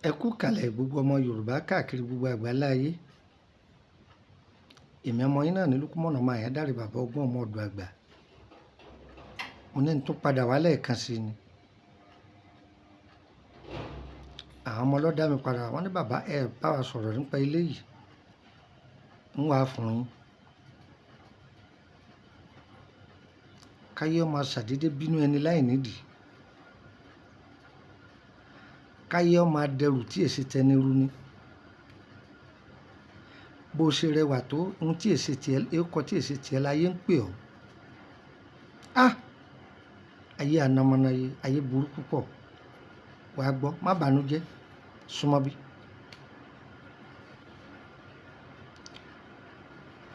Ẹ kú kalẹ̀ gbogbo ọmọ Yorùbá káàkiri gbogbo àgbáláyé. Èmi ọmọ yín náà ní Lúkúmọ̀nà ọmọ Àyádáre bàbá ọgbọ́n ọmọ ọ̀dọ̀ àgbà. Mo ní tún padà wá lẹ́ẹ̀kan sí ni. Àwọn ọmọ ọlọ́dà mi padà wọ́n ní bàbá ẹ bá wa sọ̀rọ̀ nípa ilé yìí. Ń wá fún yín. Káyé ọmọ ṣàdédé bínú ẹni láì nídìí. Káyé ọmọ adẹrù tí èsì tẹni rú ni. Bó ṣe rẹwà tó ohun tí èsì tiẹ̀ ẹ̀kọ́ tí èsì tiẹ̀ láyé ń pè ọ́. Ayé ànàmọ́nàyé ayé burú púpọ̀. Wàá gbọ́ má bànújẹ́ súnmọ́ bí.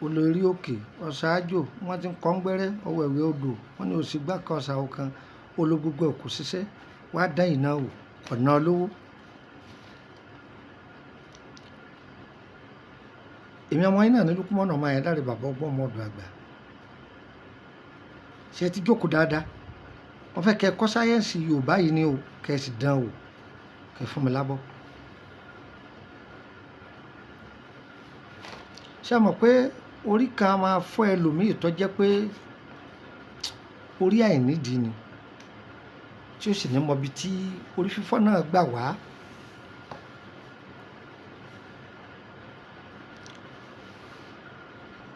Olórí òkè ọ̀ṣáájò wọ́n ti ń kọ́ ń gbẹ́rẹ́ ọwọ́ ẹ̀wẹ̀ odò wọ́n ní òsì gbá kan ọ̀sà ọ̀kan ológbogbo òkú ṣiṣẹ́ wàá dán ìnáwó ọ̀nà olówó. Èmi ọmọ yín náà ní Lúkúmọ̀nà ọmọ Àyádáre bàbá ọgbọ́n ọmọ ọ̀dọ̀ àgbà. Ṣé ẹ ti jókòó dáadáa? Wọ́n fẹ́ kẹ́ ẹ kọ́ sáyẹ́ǹsì Yorùbá yìí ni o, kẹ́ ẹ sì dán wò, kẹ́ ẹ fún mi lábọ́. Ṣé ẹ mọ̀ pé orí kan máa fọ́ ẹlòmíì tó jẹ́ pé orí àìnídìí ni tí ó sì ní mọbi tí orí fífọ́ náà gbà wá.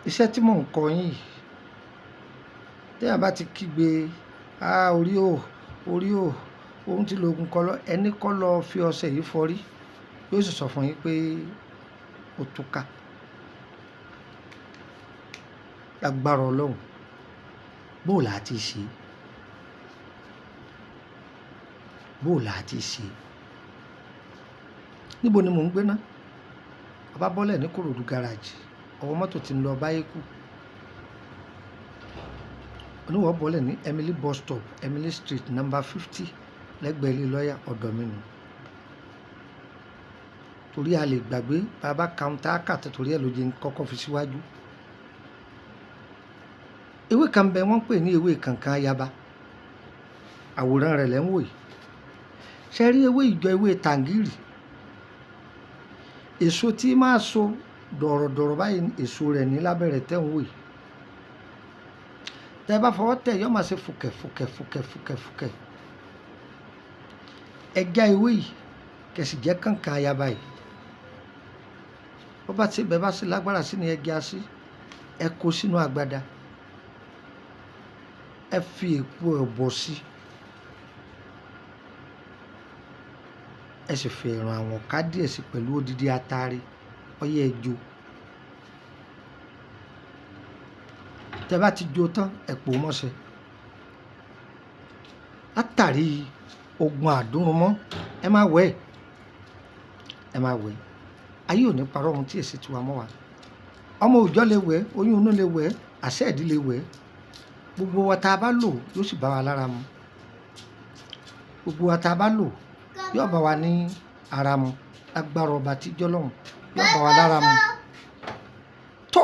Iṣẹ́ tí mò ń kọ yín yìí téèyàn bá ti kígbe orí o ohun tí lóògùn kọ́ lọ ẹni kọ́ lọ fi ọṣẹ yìí fọrí yóò sì sọ fún yín pé ó túká. Agbára Ọlọ́run bóò là á ti ṣe níbo ni mò ń gbé ná? Bàbá bọ́lẹ̀ ní Kòròdú gáràjì ọwọ́ mọ́tò tí ń lọ Báyékù oníwọ̀ bọ́lẹ̀ ní Emily bus stop Emily street number 50 lẹ́gbẹ̀ẹ́ ilé lọ́ọ̀yà ọ̀dọ̀ mi nù. Torí a lè gbàgbé bàbá kàńtà kàtà torí ẹ̀ ló jẹ́ kọ́kọ́ fi síwájú. Ewé kan bẹ wọ́n pè ní ewé kànkàn ayaba àwòrán rẹ̀ lẹ́ ń wò yìí. Ṣé rí ewé ìjọ ewé tàǹgìrì èso tí máa so dọ̀rọ̀dọ̀rọ̀ báyìí èso rẹ̀ ní lábẹ́rẹ̀ tẹ́ ń wò yìí. Tẹ́ bá fọwọ́ tẹ̀ yọ́ máa ṣe fùkẹ̀. Ẹja ewé yìí kẹ̀sì jẹ́ kànkàn ayaba yìí. Bó bá ti bẹ̀ bá sí lágbára sí ni ẹja sí ẹ kó sínú agbada. Ẹ fi èpo ẹ̀bọ̀ sí. Ẹ sì fi ẹ̀rùn àwọn ká díẹ̀ sí pẹ̀lú odidi atare ọyẹ́ ẹjọ́. Tẹ́ bá ti jó tán ẹ pò mọ́ṣẹ́. Látàrí ogun àdúrúnmọ́ ẹ má wẹ̀. Ayé ò ní parọ́ ohun tí èsì tiwa mọ́ wa. Ọmọ òòjọ́ lè wẹ̀ oyún inú lè wẹ̀ àṣẹ ìdí lè wẹ̀. Gbogbo wa tá a bá lò yóò sì bá wa lára mu. Gbogbo wa tá a bá lò yóò bá wa ní ara mu. Agbára ọba tí jọlọ́run yóò bá wa lára mu. Tó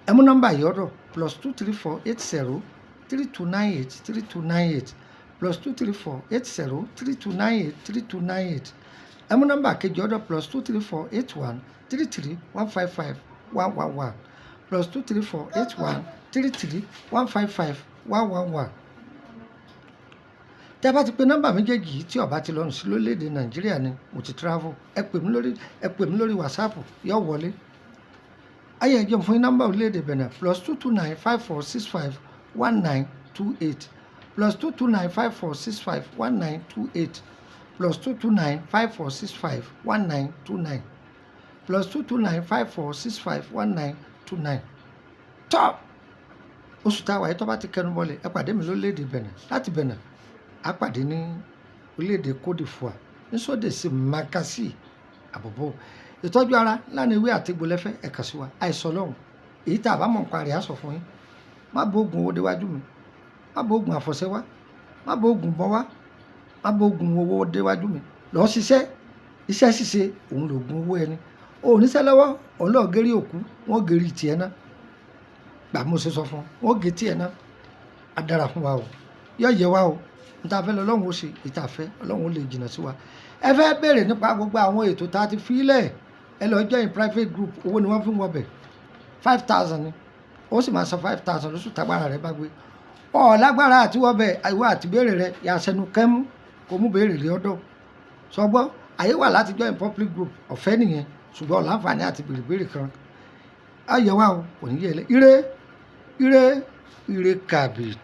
ẹ mú nọ́mbà yìí ọ̀dọ̀ +23480 3298 3298 +23480 3298 3298. Ẹ mú nọ́mbà kejì ọ̀dọ̀ +23481 33 155 111 +23481 33 155 111. Tẹ́ bá ti pe nọ́mbà méjèèjì yìí tí ó bá ti lọ́rùn sí lórílẹ̀‐èdè Nàìjíríà ni mo ti travel ẹ pè mí lórí WhatsApp yóò wọlé. Ayé ẹjọ́ fún yín nọ́mbà orílẹ̀‐èdè Benin +229 5465 1928 +229 5465 1928 +229 5465 1929 +229 5465 1929. Top oṣù táwa yìí tó bá ti kẹnu bọ́lẹ̀ ẹ pàdé mi lórílẹ̀‐èdè Benin láti Benin á pàdé ní orílẹ̀‐èdè Côte d'Ivoire ní sódèsí makasi àbọ̀bọ̀ ìtọ́jú ara lánàá ewé àti gbólẹ́fẹ́ ẹ̀ka sí wa àìsàn lọ́hùn èyí tá a bá mọ̀ ń parí àsọ fún yín. Má bọ oògùn owó déwájú mi, má bọ oògùn àfọ̀ṣẹ wá, má bọ oògùn bọ́ wá, má bọ oògùn owó déwájú mi. Lọ́ọ́ ṣiṣẹ́ iṣẹ́ ṣíṣe òun lòògùn owó ẹni. Oníṣẹ́ lọ́wọ́ ọlọ́ọ̀gẹ́rì òkú wọ́n gẹ̀rì tiẹ̀ náà. Gbà mo ṣe sọ fún wọn gé tiẹ̀ náà á dára fún wa o yóò yẹ wa o níta fẹ́ lọ́lọ́run ó ṣe ìtàfẹ́ ọlọ́run ó lè jìnnà sí wa ẹ fẹ́ béèrè nípa gbogbo àwọn ètò tá a ti fílẹ̀ ẹ lọ join private group owó ni wọ́n fi ń wọbẹ̀ 5,000 ni ó sì máa san 5,000 lóṣù tágbára rẹ bá gbé ọ̀ lágbára àti wọbẹ̀ àìwá àti béèrè rẹ yàsẹ̀nu kẹ́mú kò mú béèrè lé ọ̀dọ̀ sọgbọ́ àyè wà láti join public group ọ̀fẹ́ nìyẹn ṣùgbọ́n ọ̀làǹfààní àti béèrè kan ayẹ̀wò àwọn kò ní yẹ ire kàbí.